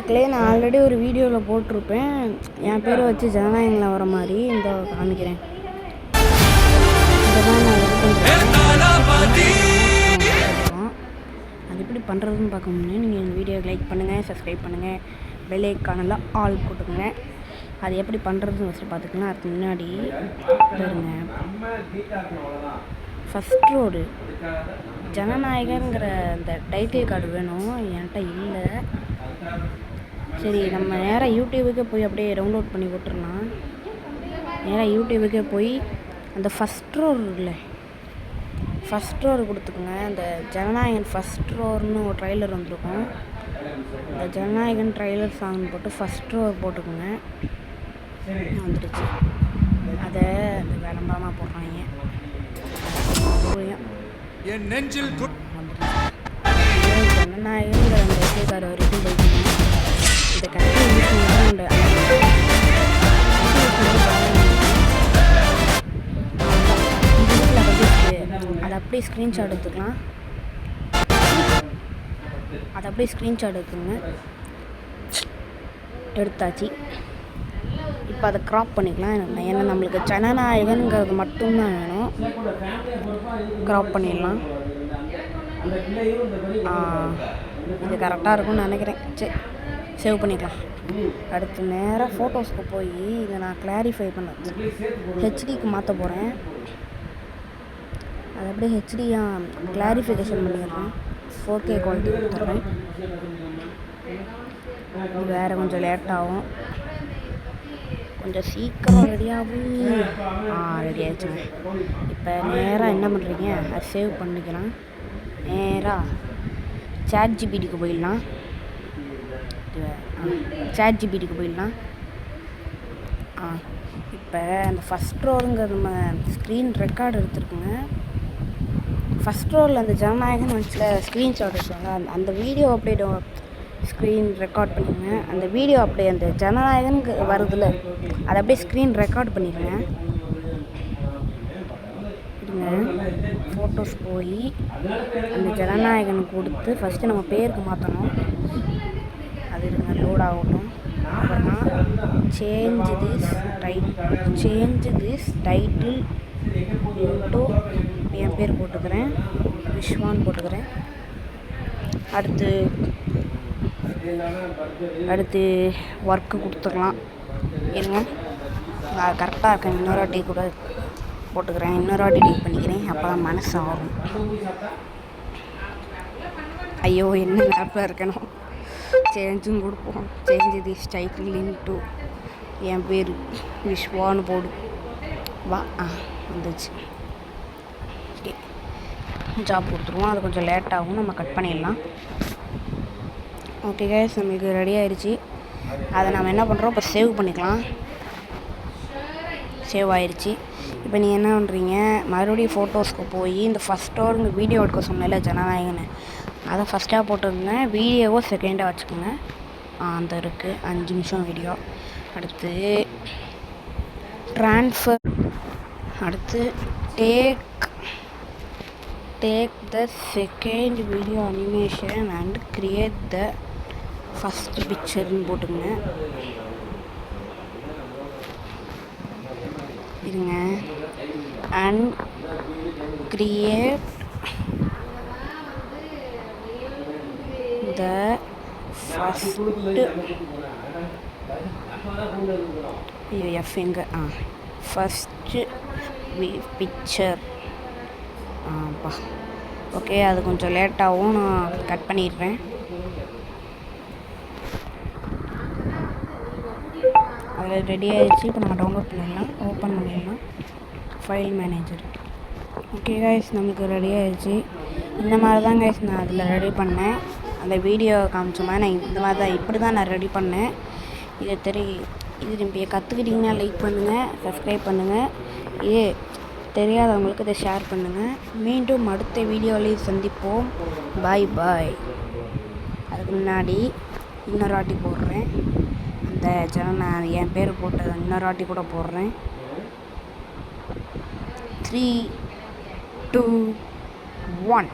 மக்களே, நான் ஆல்ரெடி ஒரு வீடியோவில் போட்டிருப்பேன். என் பேரை வச்சு ஜனநாயகங்களில் வர மாதிரி இந்த காமிக்கிறேன். அது எப்படி பண்ணுறதுன்னு பார்க்க முன்னே நீங்கள் இந்த வீடியோவை லைக் பண்ணுங்கள், சப்ஸ்கிரைப் பண்ணுங்கள், பெல் ஐகானில் ஆல் போட்டுக்கோங்க. அது எப்படி பண்ணுறதுன்னு ஃபஸ்ட்டு பார்த்துக்கலாம். அதுக்கு முன்னாடி பாருங்க, ஃபஸ்ட் ரோடு ஜனநாயகங்கிற அந்த டைட்டில் கார்டு வேணும். என்கிட்ட இல்லை. சரி, நம்ம நேராக யூடியூபுக்கே போய் அப்படியே டவுன்லோட் பண்ணி போட்டுடலாம். நேராக யூடியூபுக்கே போய் அந்த ஃபஸ்ட் ரோர் இல்லை, ஃபஸ்ட் ரோர் கொடுத்துக்குங்க. அந்த ஜனநாயகன் ஃபஸ்ட் ரோர்னு ஒரு ட்ரைலர் வந்துருக்கும். இந்த ஜனநாயகன் ட்ரைலர் சாங் போட்டு ஃபஸ்ட் ரோர் போட்டுக்குங்க. வந்துடுச்சு. அதை அந்த விளம்பரமாக போடுறாங்க. என் நெஞ்சில் ஜனநாயகங்கிற அந்த இசைக்கார வரைக்கும் போயிட்டு இந்த கட்சி அதை அப்படியே ஸ்க்ரீன்ஷாட் எடுத்துக்கலாம். அதை அப்படியே ஸ்க்ரீன்ஷாட் எடுத்துங்க. எடுத்தாச்சு. இப்போ அதை க்ராப் பண்ணிக்கலாம். ஏன்னா நம்மளுக்கு ஜனநாயகனுங்கிறது மட்டும்தான் வேணும். க்ராப் பண்ணிடலாம். இது கரெக்டாக இருக்கும்னு நினைக்கிறேன். சரி, சேவ் பண்ணிக்கலாம். அடுத்து நேராக ஃபோட்டோஸ்க்கு போய் இதை நான் கிளாரிஃபை பண்ண ஹெச்டிக்கு மாற்ற போகிறேன். அதை அப்படியே ஹெச்டியாக கிளாரிஃபிகேஷன் பண்ணிடுறேன். 4K குவாலிட்டி கொடுத்துட்றேன். இது வேறு கொஞ்சம் லேட்டாகும். கொஞ்சம் சீக்கிரம் ரெடியாகும். ரெடி ஆகிடுச்சுங்க. இப்போ நேராக என்ன பண்ணுறீங்க, அதை சேவ் பண்ணிக்கலாம். நேராக ChatGPTக்கு போயிடலாம். ChatGPTக்கு போயிடலாம். இப்போ அந்த ஃபஸ்ட் ரோருங்கிறது நம்ம ஸ்க்ரீன் ரெக்கார்டு எடுத்துருக்குங்க. ஃபஸ்ட் ரோரில் அந்த ஜனநாயகன் வந்துச்சுல ஸ்க்ரீன்ஷாட் எடுத்தாங்க. அந்த வீடியோ அப்படியே ஸ்க்ரீன் ரெக்கார்ட் பண்ணிடுங்க. அந்த வீடியோ அப்படியே அந்த ஜனநாயகனுக்கு வருதுல அதை அப்படியே ஸ்க்ரீன் ரெக்கார்ட் பண்ணிடுங்க. ஃபோட்டோஸ் போய் அந்த ஜனநாயகன் கொடுத்து ஃபஸ்ட்டு நம்ம பேருக்கு மாற்றணும். அது இருங்க, லோட் ஆகட்டும். அப்புறமா change this title into n பேர் போட்டுக்கிறேன், விஸ்வான் போட்டுக்கிறேன். அடுத்து ஒர்க்கு கொடுத்துக்கலாம். இருங்க, நான் கரெக்டாக இருக்கேன். இன்னொரு வாட்டி கூட போட்டுக்கிறேன். இன்னொரு வாட்டி டீட் பண்ணிக்கிறேன். அப்போ தான் மனசு ஆகும். ஐயோ, என்ன நேரத்தில் இருக்கணும். சேஞ்சும் கொடுப்போம். Change this title into n பேர் விஸ்வான்னு போடு. வா, வந்துச்சு. ஓகே, ஜாப் கொடுத்துருவோம். அது கொஞ்சம் லேட் ஆகும். நம்ம கட் பண்ணிடலாம். ஓகே கைஸ், நம்மளுக்கு ரெடி ஆயிடுச்சு. அதை நம்ம என்ன பண்ணுறோம், இப்போ சேவ் பண்ணிக்கலாம். சேவ் ஆயிடுச்சு. இப்போ நீங்கள் என்ன பண்ணுறீங்க, மறுபடியும் ஃபோட்டோஸ்க்கு போய் இந்த ஃபஸ்ட் ரோருங்க வீடியோ எடுக்க சொன்னேன்ல ஜனநாயகன்னு, அதை ஃபஸ்ட்டாக போட்டுருங்க. வீடியோவோ செகண்டாக வச்சுக்கோங்க. அந்த இருக்குது 5 நிமிஷம் வீடியோ. அடுத்து ட்ரான்ஸ்ஃபர். அடுத்து take the second video animation and create the first பிக்சர்னு போட்டுங்க. இருங்க, and create the first F எங்க ஃபஸ்ட்டு பிக்சர். ஓகே, அது கொஞ்சம் லேட்டாகவும் நான் கட் பண்ணிடுறேன். அதில் ரெடி ஆகிடுச்சு. இப்போ நம்ம டவுன்லோட் பண்ணிடலாம். ஓப்பன் பண்ணிடலாம் ஃபைல் மேனேஜர். ஓகே கைஸ், நமக்கு ரெடி ஆகிடுச்சு. இந்த மாதிரி தான் கைஸ் நான் அதில் ரெடி பண்ணேன். அந்த வீடியோ காமிச்ச மாதிரி நான் இந்த மாதிரி தான், இப்படி தான் நான் ரெடி பண்ணேன். இது நீங்கள் கற்றுக்கிட்டிங்கன்னா லைக் பண்ணுங்கள், சப்ஸ்கிரைப் பண்ணுங்கள். இதே தெரியாதவங்களுக்கு இதை ஷேர் பண்ணுங்கள். மீண்டும் அடுத்த வீடியோவிலேயே சந்திப்போம். பாய் பாய். அதுக்கு முன்னாடி இன்னொரு வாட்டி போடுறேன். அந்த என் பேர் போட்டது இன்னொரு வாட்டி கூட போடுறேன். 3, 2, 1.